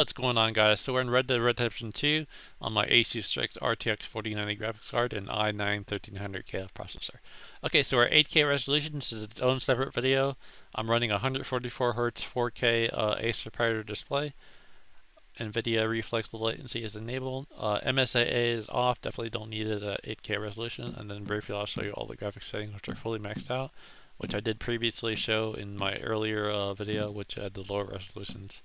What's going on, guys? So we're in Red Dead Redemption 2 on my Asus Strix RTX 4090 graphics card and i9 13900KF processor. Okay, so our 8K resolution, this is its own separate video. I'm running 144Hz 4K Acer Predator display. NVIDIA Reflex Low Latency is enabled. MSAA is off, definitely don't need it at 8K resolution. And then briefly I'll show you all the graphics settings which are fully maxed out, which I did previously show in my earlier video, which had the lower resolutions.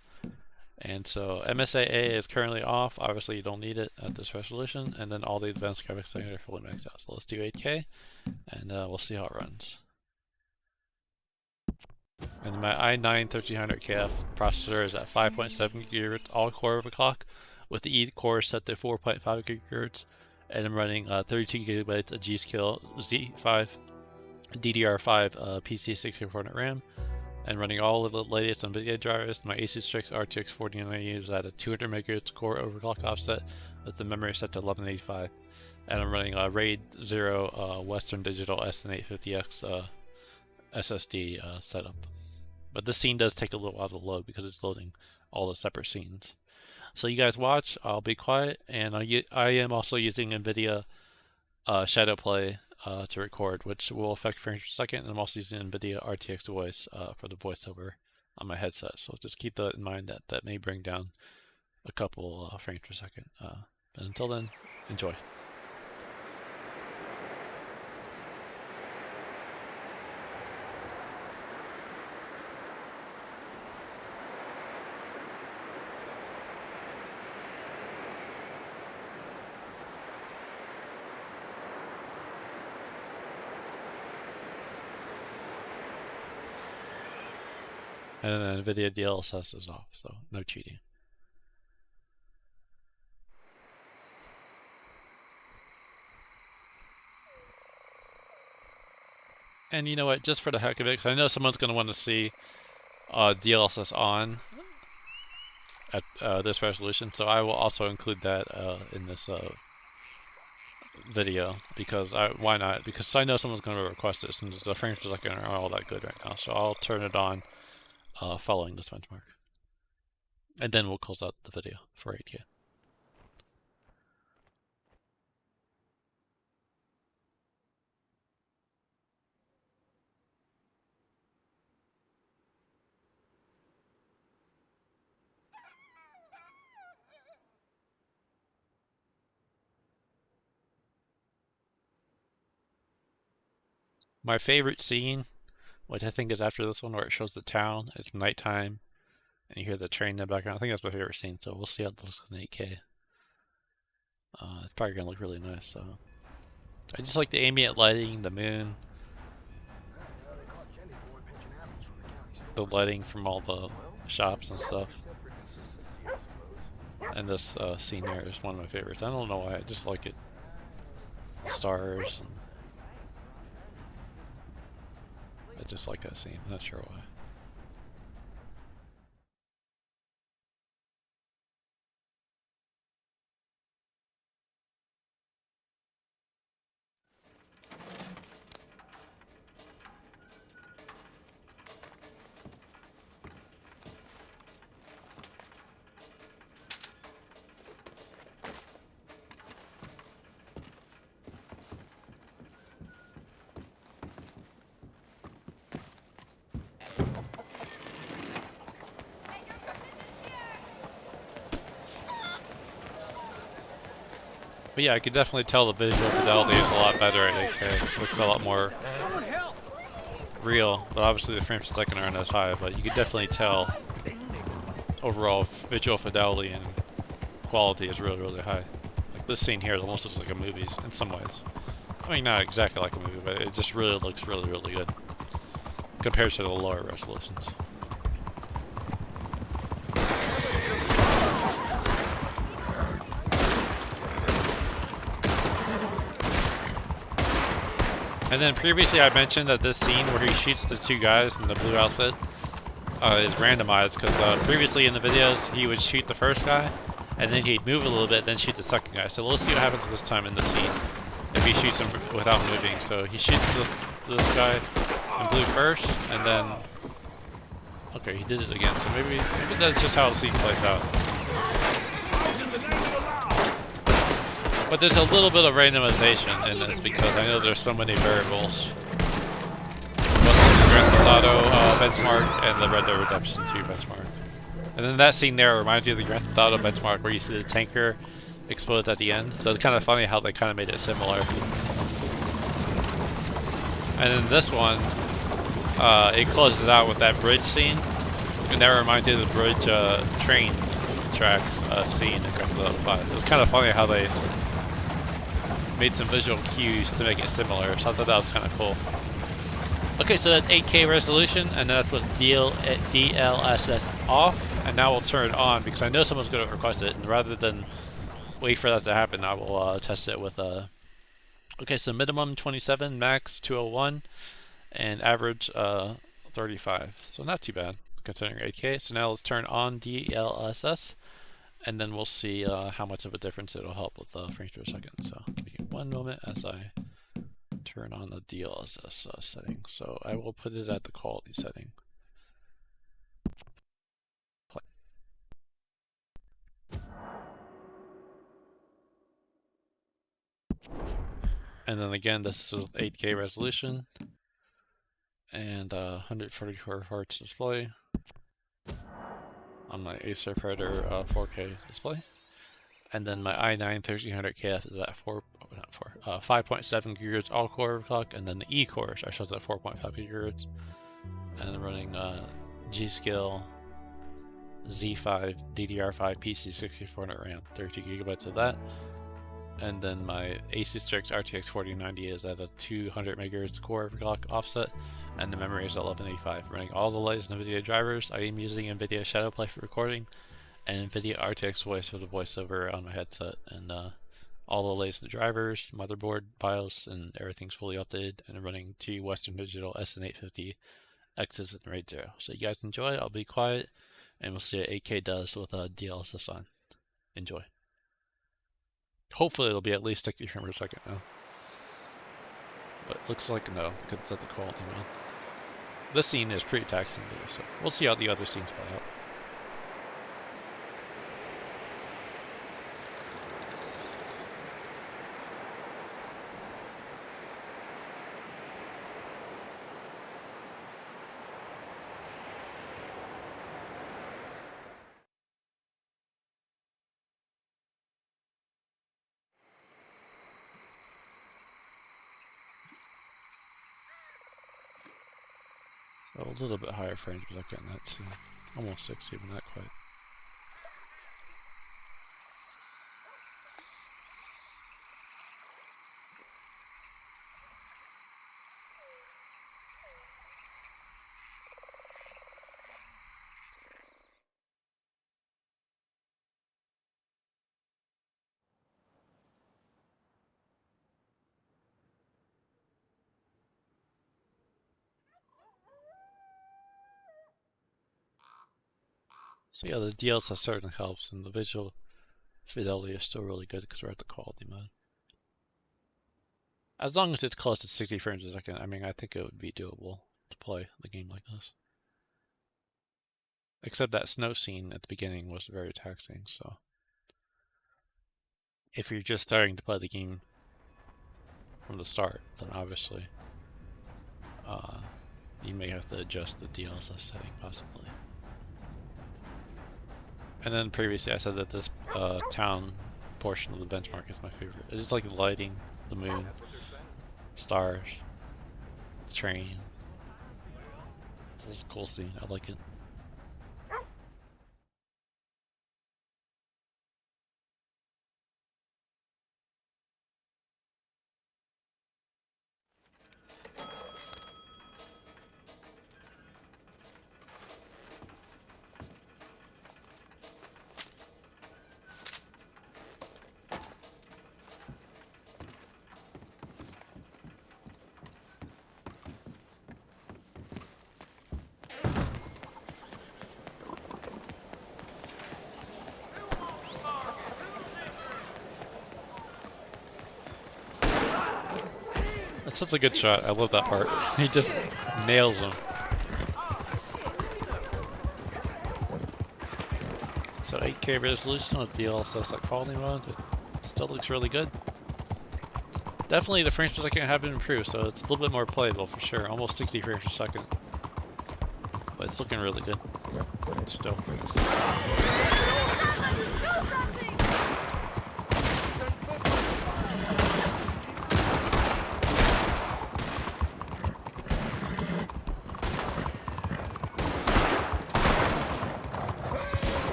And so MSAA is currently off. Obviously you don't need it at this resolution. And then all the advanced graphics settings are fully maxed out. So let's do 8K and we'll see how it runs. And my i9 13900KF processor is at 5.7 GHz All-Core Overclock with the E core set to 4.5 GHz. And I'm running 32 GB of G.Skill Z5 DDR5 PC 6400 RAM. And running all of the latest NVIDIA drivers. My Asus Strix RTX 4090 is at a 200 MHz core overclock offset with the memory set to 1185. And I'm running a RAID 0 Western Digital SN850X SSD setup. But this scene does take a little while to load because it's loading all the separate scenes. So you guys watch, I'll be quiet, and I am also using NVIDIA Shadowplay to record, which will affect frames per second, and I'm also using NVIDIA RTX voice for the voiceover on my headset. So just keep that in mind, that may bring down a couple frames per second. But until then, enjoy. And then NVIDIA DLSS is off, so no cheating. And you know what, just for the heck of it, because I know someone's going to want to see DLSS on at this resolution, so I will also include that in this video, because why not? Because I know someone's going to request it since the frames per second aren't all that good right now, so I'll turn it on following this benchmark. And then we'll close out the video for 8K. My favorite scene, which I think is after this one, where it shows the town, it's nighttime, and you hear the train in the background. I think that's my favorite scene, so we'll see how this looks in 8K. It's probably going to look really nice, so. I just like the ambient lighting, the moon, the lighting from all the shops and stuff. And this scene here is one of my favorites. I don't know why, I just like it. The stars. I just like that scene, not sure why. But yeah, I could definitely tell the visual fidelity is a lot better at 8K. It looks a lot more real, but obviously the frames per second aren't as high, but you could definitely tell overall visual fidelity and quality is really, really high. Like this scene here almost looks like a movie in some ways. I mean, not exactly like a movie, but it just really looks really, really good compared to the lower resolutions. And then previously I mentioned that this scene where he shoots the two guys in the blue outfit is randomized, because previously in the videos he would shoot the first guy and then he'd move a little bit, then shoot the second guy. So let's see what happens this time in the scene if he shoots him without moving. So he shoots this guy in blue first, and then okay, he did it again. So maybe that's just how the scene plays out. But there's a little bit of randomization in this because I know there's so many variables. Both the Grand Theft Auto benchmark and the Red Dead Redemption 2 benchmark. And then that scene there reminds you of the Grand Theft Auto benchmark where you see the tanker explode at the end. So it's kind of funny how they kind of made it similar. And then this one, it closes out with that bridge scene. And that reminds you of the bridge train tracks scene in Grand Theft Auto 5. It was kind of funny how they made some visual cues to make it similar, so I thought that was kind of cool. Okay, so that's 8K resolution, and that's with DLSS off, and now we'll turn it on because I know someone's going to request it, and rather than wait for that to happen, I will test it with okay, so minimum 27, max 201, and average 35. So not too bad considering 8K. So now let's turn on DLSS, and then we'll see how much of a difference it'll help with frames per second. So give me 1 moment as I turn on the DLSS setting. So I will put it at the quality setting. And then again, this is with 8K resolution and 144 Hz display on my Acer Predator 4K display. And then my i9 13900KF is at 5.7 GHz All-Core Overclocked, and then the E-Core shows at 4.5 GHz. And I'm running G.Skill Z5 DDR5 PC 6400 RAM, 32 GB of that. And then my Asus Strix RTX 4090 is at a 200 MHz core overclock offset, and the memory is at 1185. Running all the latest NVIDIA drivers. I am using NVIDIA Shadowplay for recording, and NVIDIA RTX Voice for the voiceover on my headset, and all the latest drivers, motherboard, BIOS, and everything's fully updated, and I'm running 2 Western Digital SN850 X's in RAID 0. So you guys enjoy, I'll be quiet, and we'll see what 8K does with DLSS on. Enjoy. Hopefully it'll be at least 60 frames per second now. But looks like no, because it's at the quality mode. This scene is pretty taxing though, so we'll see how the other scenes play out. So a little bit higher frames per second, that's almost 60, but not quite. So yeah, the DLSS certainly helps, and the visual fidelity is still really good because we're at the quality mode. As long as it's close to 60 frames per second, I mean, I think it would be doable to play the game like this. Except that snow scene at the beginning was very taxing, so if you're just starting to play the game from the start, then obviously you may have to adjust the DLSS setting possibly. And then previously I said that this town portion of the benchmark is my favorite. It is like the lighting, the moon, stars, the train. This is a cool scene, I like it. That's such a good shot. I love that part. He just nails him. So 8K resolution with DLSS at quality mode. Still looks really good. Definitely the frames per second have been improved, so it's a little bit more playable for sure. Almost 60 frames per second. But it's looking really good. Still.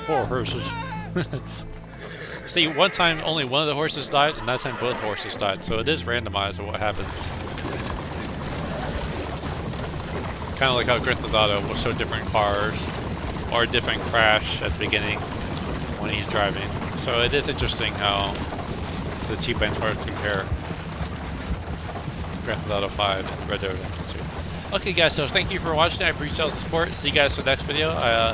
Poor horses. See, one time only one of the horses died, and that time both horses died, so it is randomized of what happens. Kind of like how Grand Theft Auto will show different cars, or a different crash at the beginning when he's driving. So it is interesting how the two benchmarks compare. Grand Theft Auto 5 and Red Dead Redemption 2. Okay guys, so thank you for watching. I appreciate all the support. See you guys for the next video.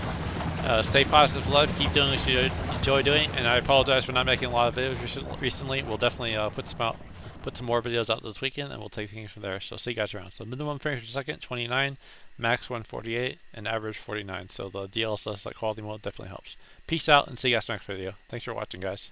Stay positive, love, keep doing what you enjoy doing, and I apologize for not making a lot of videos recently. We'll definitely put some more videos out this weekend, and we'll take things from there. So see you guys around. So minimum frames per second 29, max 148, and average 49. So the DLSS quality mode definitely helps. Peace out, and see you guys next video. Thanks for watching, guys.